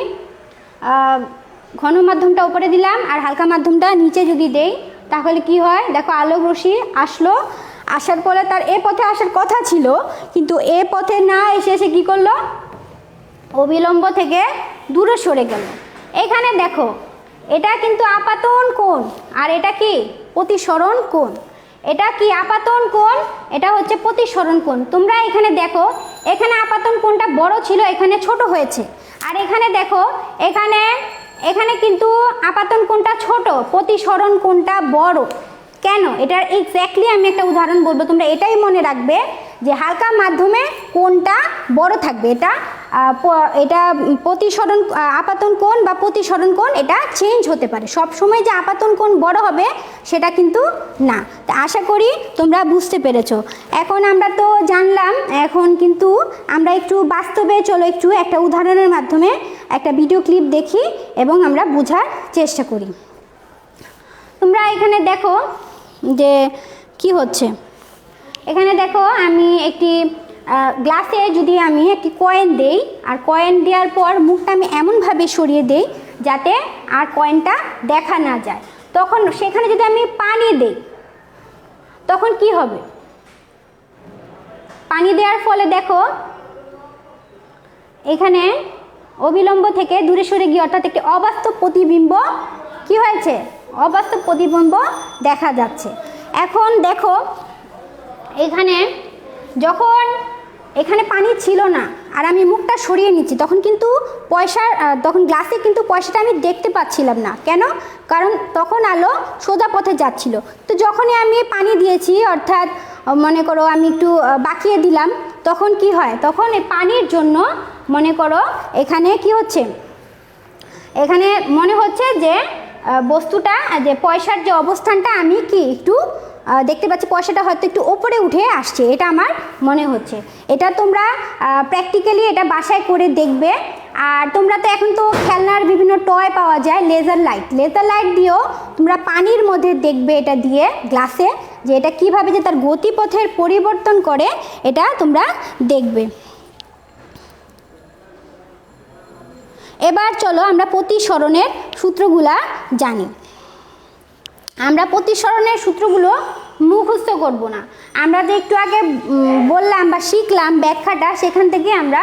ঘন মাধ্যমটা উপরে দিলাম আর হালকা মাধ্যমটা নিচে যদি দেই তাহলে কি হয়? দেখো আলোক রশ্মি আসার পরে তার এ পথে আসার কথা ছিল, কিন্তু এ পথে না এসে সে কী করলো, অবিলম্ব থেকে দূরে সরে গেল। এখানে দেখো এটা কিন্তু আপাতন কোণ আর এটা কি প্রতিসরণ কোণ। এটা কি আপাতন কোণ, এটা হচ্ছে প্রতিসরণ কোণ। তোমরা এখানে দেখো, এখানে আপাতন কোণটা বড় ছিল, এখানে ছোট হয়েছে। আর এখানে দেখো এখানে কিন্তু আপাতন কোণটা ছোট, প্রতিসরণ কোণটা বড়। কেন? এটার এক্স্যাক্টলি আমি একটা উদাহরণ বলবো, তোমরা এটাই মনে রাখবে যে হালকা মাধ্যমে কোণটা বড় থাকবে। এটা প্রতিসরণ আপাতন কোণ বা প্রতিসরণ কোণ এটা চেঞ্জ হতে পারে। সব সময় যে আপাতন কোণ বড় হবে সেটা কিন্তু না। তা আশা করি তোমরা বুঝতে পেরেছো। এখন আমরা তো জানলাম, এখন কিন্তু আমরা একটু বাস্তবে চলো একটু একটা উদাহরণের মাধ্যমে একটা ভিডিও ক্লিপ দেখি এবং আমরা বোঝার চেষ্টা করি। তোমরা এখানে দেখো যে কি হচ্ছে। এখানে দেখো আমি একটি গ্লাসে যদি আমি একটি কয়েন দেই, আর কয়েন দেওয়ার পর মুখটা আমি এমনভাবে সরিয়ে দেই যাতে আর কয়েনটা দেখা না যায়, তখন সেখানে যদি আমি পানি দেই তখন কি হবে? পানি দেওয়ার ফলে দেখো এখানে অবিলম্ব থেকে দূরে সরে গিয়ে অর্থাৎ একটি অবাস্তব প্রতিবিম্ব কি হয়েছে? অবাস্তব প্রতিবিম্ব দেখা যাচ্ছে। এখন দেখো এখানে যখন এখানে পানি ছিল না আর আমি মুখটা সরিয়ে নিচ্ছি তখন কিন্তু তখন গ্লাসে কিন্তু পয়সাটা আমি দেখতে পাচ্ছিলাম না। কেন? কারণ তখন আলো সোজা পথে যাচ্ছিল। তো যখনই আমি পানি দিয়েছি অর্থাৎ মনে করো আমি একটু বাঁকিয়ে দিলাম, তখন কি হয়? তখন এই পানির জন্য মনে করো এখানে কি হচ্ছে? এখানে মনে হচ্ছে যে বস্তুটা যে পয়সার যে অবস্থানটা আমি কি একটু দেখতে পাচ্ছি, পয়সাটা হয়তো একটু ওপরে উঠে আসছে, এটা আমার মনে হচ্ছে। এটা তোমরা প্র্যাকটিক্যালি এটা বাসায় করে দেখবে। আর তোমরা তো এখন তো খেলনার বিভিন্ন টয় পাওয়া যায়, লেজার লাইট দিয়েও তোমরা পানির মধ্যে দেখবে এটা দিয়ে গ্লাসে যে এটা কিভাবে যে তার গতিপথের পরিবর্তন করে, এটা তোমরা দেখবে। এবার চলো আমরা প্রতিসরণের সূত্রগুলা জানি। আমরা প্রতিসরণের সূত্রগুলো মুখস্থ করব না, আমরা যে একটু আগে বললাম বা শিখলাম ব্যাখ্যাটা, সেখান থেকে আমরা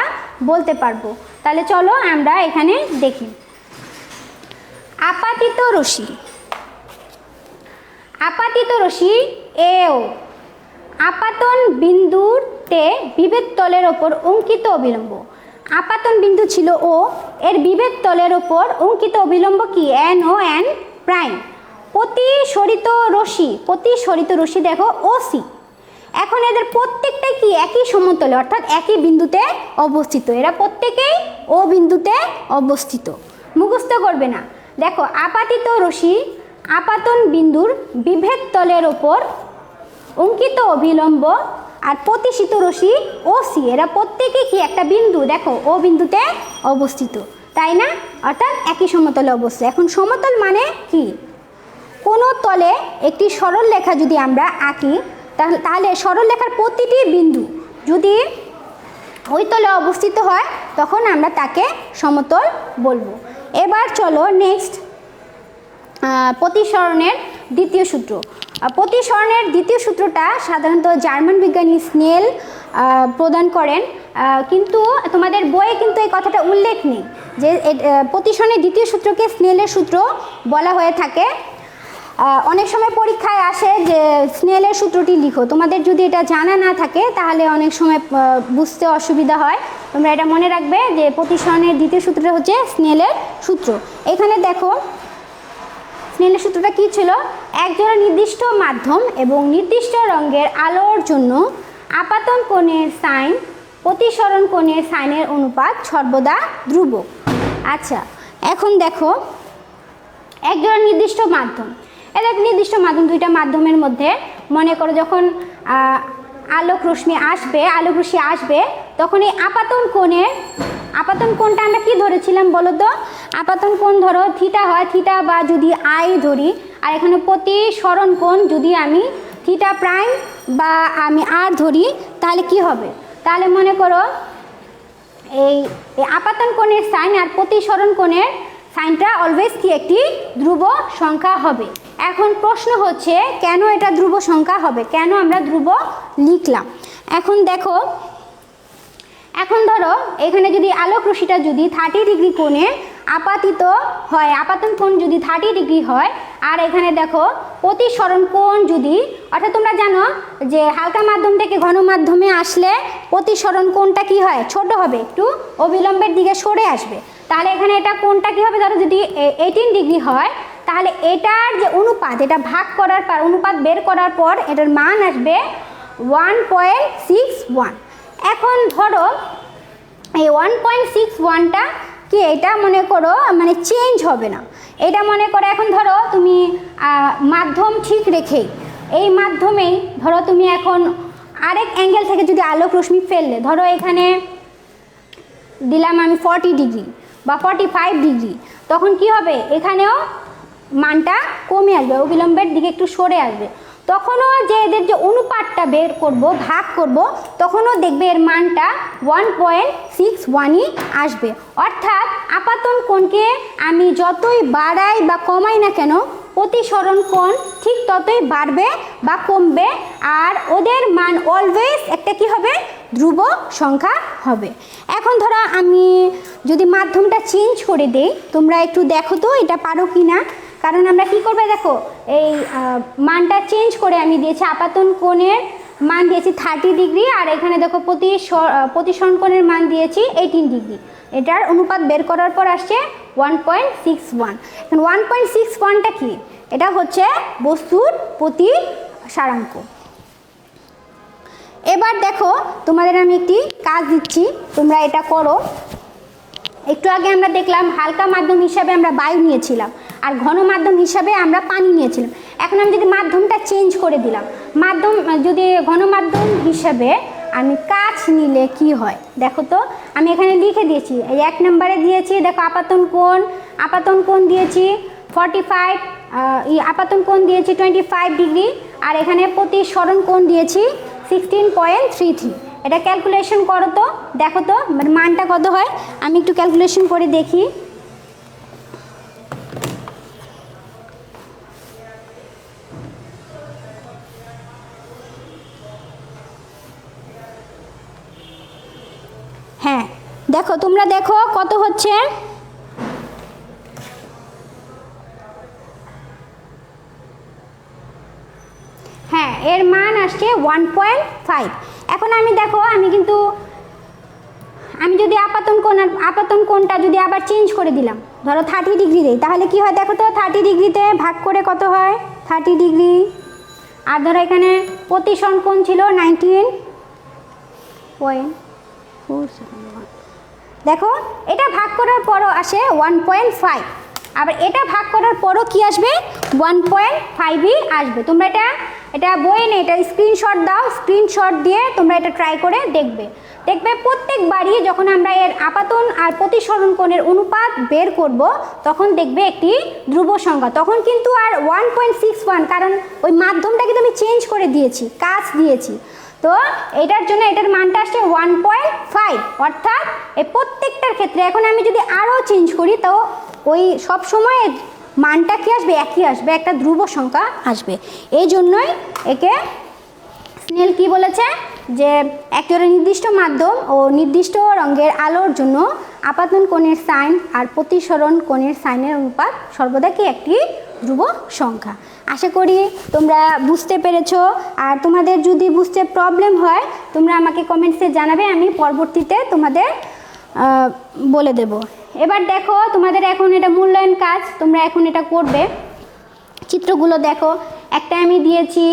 বলতে পারবো। তাহলে চলো আমরা এখানে দেখি। আপাতিত রশ্মি এও আপাতন বিন্দুতে বিভেদ তলের ওপর অঙ্কিত অবিলম্ব। আপাতন বিন্দু ছিল ও, এর বিভেদ তলের ওপর অঙ্কিত অবিলম্ব কি? এন ও এন প্রাইম। প্রতিসরিত রশ্মি দেখো ওসি। এখন এদের প্রত্যেকটাই কি একই সমতলে অর্থাৎ একই বিন্দুতে অবস্থিত, এরা প্রত্যেকেই ও বিন্দুতে অবস্থিত। মুখস্থ করবে না। দেখো আপাতিত রশ্মি আপাতন বিন্দুর বিভেদ তলের ওপর অঙ্কিত অবিলম্ব, আর প্রতিসিত রশ্মি ওসি, এরা প্রত্যেকেই কি একটা বিন্দু দেখো ও বিন্দুতে অবস্থিত, তাই না? অর্থাৎ একই সমতলে অবস্থিত। এখন সমতল মানে কি? কোনো তলে একটি সরল রেখা যদি আমরা আঁকি তাহলে সরল রেখার প্রতিটি বিন্দু যদি ওই তলে অবস্থিত হয় তখন আমরা তাকে সমতল বলবো। এবার চলো নেক্সট প্রতিসরণের দ্বিতীয় সূত্র। প্রতিসরণের দ্বিতীয় সূত্রটা সাধারণত জার্মান বিজ্ঞানী স্নেল প্রদান করেন, কিন্তু তোমাদের বইয়ে কিন্তু এই কথাটা উল্লেখ নেই যে প্রতিসরণের দ্বিতীয় সূত্রকে স্নেলের সূত্র বলা হয়ে থাকে। অনেক সময় পরীক্ষায় আসে যে স্নেলের সূত্রটি লিখো, তোমাদের যদি এটা জানা না থাকে তাহলে অনেক সময় বুঝতে অসুবিধা হয়। তোমরা এটা মনে রাখবে যে প্রতিসরণের দ্বিতীয় সূত্রটা হচ্ছে স্নেলের সূত্র। এখানে দেখো স্নেলের সূত্রটা কী ছিল? একজোড়া নির্দিষ্ট মাধ্যম এবং নির্দিষ্ট রঙের আলোর জন্য আপাতন কোণের সাইন প্রতিসরণ কোণের সাইনের অনুপাত সর্বদা ধ্রুবক। আচ্ছা, এখন দেখো একজোড়া নির্দিষ্ট মাধ্যম, এটা নির্দিষ্ট মাধ্যম, দুইটা মাধ্যমের মধ্যে মনে করো যখন আলোক রশ্মি আসবে তখন এই আপাতন কোণটা আমরা কি ধরেছিলাম বলো তো? আপাতন কোণ ধরো থিটা হয়, থিটা বা যদি আই ধরি, আর এখানে প্রতিসরণ কোণ যদি আমি থিটা প্রাইম বা আমি আর ধরি তাহলে কি হবে? তাহলে মনে করো এই আপাতন কোণের সাইন আর প্রতিসরণ কোণের সাইনটা অলওয়েজ কি একটি ধ্রুব সংখ্যা হবে। এখন প্রশ্ন হচ্ছে কেন এটা ধ্রুব সংখ্যা হবে, কেন আমরা ধ্রুব লিখলাম? এখন দেখো, এখন ধরো এখানে যদি আলোক রশ্মিটা যদি 30 ডিগ্রি কোণে আপাতিত হয়, আপাতন কোণ যদি 30 ডিগ্রি হয়, আর এখানে দেখো প্রতিসরণ কোণ যদি, অর্থাৎ তোমরা জানো যে হালকা মাধ্যম থেকে ঘন মাধ্যমে আসলে প্রতিসরণ কোণটা কি হয়? ছোট হবে, একটু অবিলম্বের দিকে সরে আসবে। তাহলে এখানে এটা কোণটা কী হবে? ধরো যদি 18 ডিগ্রি হয় তাহলে এটার যে অনুপাত, এটা ভাগ করার পর অনুপাত বের করার পর এটার মান আসবে 1.61। এখন ধরো এই 1.61টা কি, এটা মনে করো মানে চেঞ্জ হবে না, এটা মনে করো এখন ধরো তুমি মাধ্যম ঠিক রেখেই এই মাধ্যমেই ধরো তুমি এখন আরেক অ্যাঙ্গেল থেকে যদি আলোক রশ্মি ফেললে, ধরো এখানে দিলাম আমি 40 ডিগ্রি বা 45 ডিগ্রি, তখন কি হবে? এখানেও মানটা কমে আসবে, অবিলম্বের দিকে একটু সরে আসবে। তখনও যে এদের যে অনুপাতটা বের করব, ভাগ করব, তখনও দেখবে এর মানটা 1.61ই আসবে। অর্থাৎ আপাতন কোণকে আমি যতই বাড়াই বা কমাই না কেন, প্রতিসরণ কোণ ঠিক ততই বাড়বে বা কমবে, আর ওদের মান অলওয়েজ একটা কি হবে, ধ্রুব সংখ্যা হবে। এখন ধরো আমি যদি মাধ্যমটা চেঞ্জ করে দেই, তোমরা একটু দেখো তো এটা পারো কি না। কারণ আমরা কি করবে, দেখো এই মানটা চেঞ্জ করে আমি দিয়েছি আপাতন কোণের মান দিয়েছি 30 ডিগ্রি, আর এখানে দেখো প্রতিসরণ কোণের মান দিয়েছি 18 ডিগ্রি। এটার অনুপাত বের করার পর আসছে 1.61। এখন 1.61টা কি, এটা হচ্ছে বস্তুর প্রতিসারাঙ্ক। এবার দেখো তোমাদের আমি একটি কাজ দিচ্ছি, তোমরা এটা করো। একটু আগে আমরা দেখলাম হালকা মাধ্যম হিসাবে আমরা বায়ু নিয়েছিলাম, আর ঘন মাধ্যম হিসাবে আমরা পানি নিয়েছিলাম। এখন আমি যদি মাধ্যমটা চেঞ্জ করে দিলাম, মাধ্যম যদি ঘন মাধ্যম হিসাবে আমি কাঁচ নিলে কি হয় দেখো তো। আমি এখানে লিখে দিয়েছি, এই 1 নম্বরে দিয়েছি দেখো আপাতন কোণ দিয়েছি 45, আপাতন কোণ দিয়েছি 25 ডিগ্রি, আর এখানে প্রতিসরণ কোণ দিয়েছি 16.33। এটা ক্যালকুলেশন করো তো, দেখো তো মানটা কত হয়। আমি একটু ক্যালকুলেশন করে দেখি। হ্যাঁ দেখো, তোমরা দেখো কত হচ্ছে। হ্যাঁ, এর মান আসছে 1.5। এখন আমি দেখো আমি যদি আপাতন কোণটা যদি আবার চেঞ্জ করে দিলাম, ধরো 30 ডিগ্রি দেই, তাহলে কি হয় দেখো তো। 30 ডিগ্রিতে ভাগ করে কত হয়, 30 ডিগ্রি। আর ধরো এখানে প্রতিসরণ কোণ ছিল 19.471। দেখো এটা ভাগ করার পরও আসে 1.5, আবার এটা ভাগ করার পরও কি আসবে, 1.5ই আসবে। তোমরা এটা বইয়ে নেই, এটা স্ক্রিনশট দাও, স্ক্রিনশট দিয়ে তোমরা এটা ট্রাই করে দেখবে। প্রত্যেকবারই যখন আমরা এর আপাতন আর প্রতিসরণ কোণের অনুপাত বের করব, তখন দেখবে একটি ধ্রুব সংখ্যা। তখন কিন্তু আর 1.61, কারণ ওই মাধ্যমটা কিন্তু আমি চেঞ্জ করে দিয়েছি, কাঁচ দিয়েছি, তো এটার জন্য এটার মানটা আসছে 1.5। অর্থাৎ এই প্রত্যেকটার ক্ষেত্রে এখন আমি যদি আরও চেঞ্জ করি, তো ওই সব সময় মানটা কি আসবে, একই আসবে, একটা ধ্রুব সংখ্যা আসবে। এই জন্যই একে স্নেল কি বলেছে, যে একটা নির্দিষ্ট মাধ্যম ও নির্দিষ্ট রঙের আলোর জন্য আপাতন কোণের সাইন আর প্রতিসরণ কোণের সাইনের অনুপাত সর্বদা কি একটি ধ্রুব সংখ্যা। আশা করি তোমরা বুঝতে পেরেছো। আর তোমাদের যদি বুঝতে প্রবলেম হয়, তোমরা আমাকে কমেন্টসে জানাবে, আমি পরবর্তীতে তোমাদের বলে দেব। এবার দেখো তোমাদের এখন এটা মূল্যায়ন কাজ, তোমরা এখন এটা করবে। চিত্রগুলো দেখো, একটা আমি দিয়েছি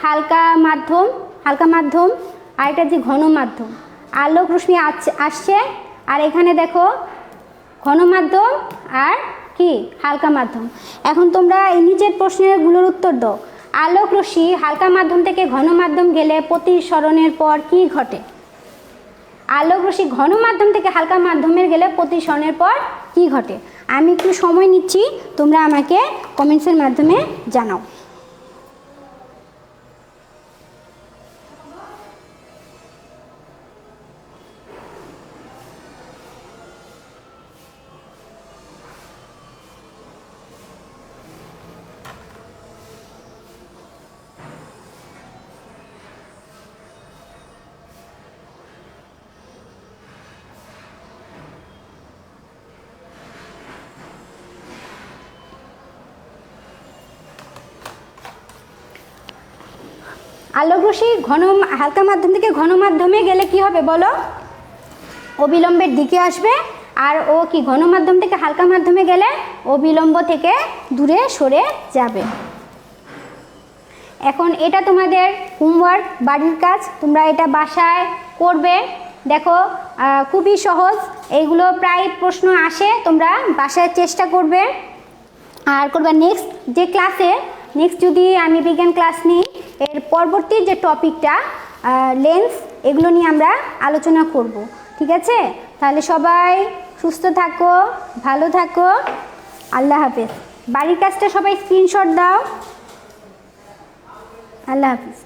হালকা মাধ্যম, আর এটা যে ঘন মাধ্যম, আলোক রশ্মি আসছে, আর এখানে দেখো ঘন মাধ্যম আর কি হালকা মাধ্যম। এখন তোমরা এই নিচের প্রশ্নগুলোর উত্তর দাও। আলোক রশ্মি হালকা মাধ্যম থেকে ঘন মাধ্যম গেলে প্রতিসরণের পর কি ঘটে? আলোক রশ্মি ঘন মাধ্যম থেকে হালকা মাধ্যমের গেলে প্রতিসরণের পর কি ঘটে? আমি একটু সময় নিচ্ছি, তোমরা আমাকে কমেন্টসের মাধ্যমে জানাও। আলোক রশ্মি হালকা মাধ্যম থেকে ঘন মাধ্যমে গেলে কি হবে বলো? অবিলম্বের দিকে আসবে, আর ও কি ঘন মাধ্যম থেকে হালকা মাধ্যমে গেলে অবিলম্ব থেকে দূরে সরে যাবে। এখন এটা তোমাদের হোমওয়ার্ক, বাড়ির কাজ, তোমরা এটা বাসায় করবে। দেখো খুবই সহজ, এইগুলো প্রায় প্রশ্ন আসে, তোমরা বাসায় চেষ্টা করবে আর করবে। নেক্সট যদি আমি বিজ্ঞান ক্লাস নিই, এর পরবর্তী যে টপিকটা লেন্স, এগুলো নিয়ে আমরা আলোচনা করব। ঠিক আছে? তাহলে সবাই সুস্থ থাকো, ভালো থাকো, আল্লাহ হাফেজ। বাড়ির কাজটা সবাই স্ক্রিনশট দাও। আল্লাহ হাফিজ।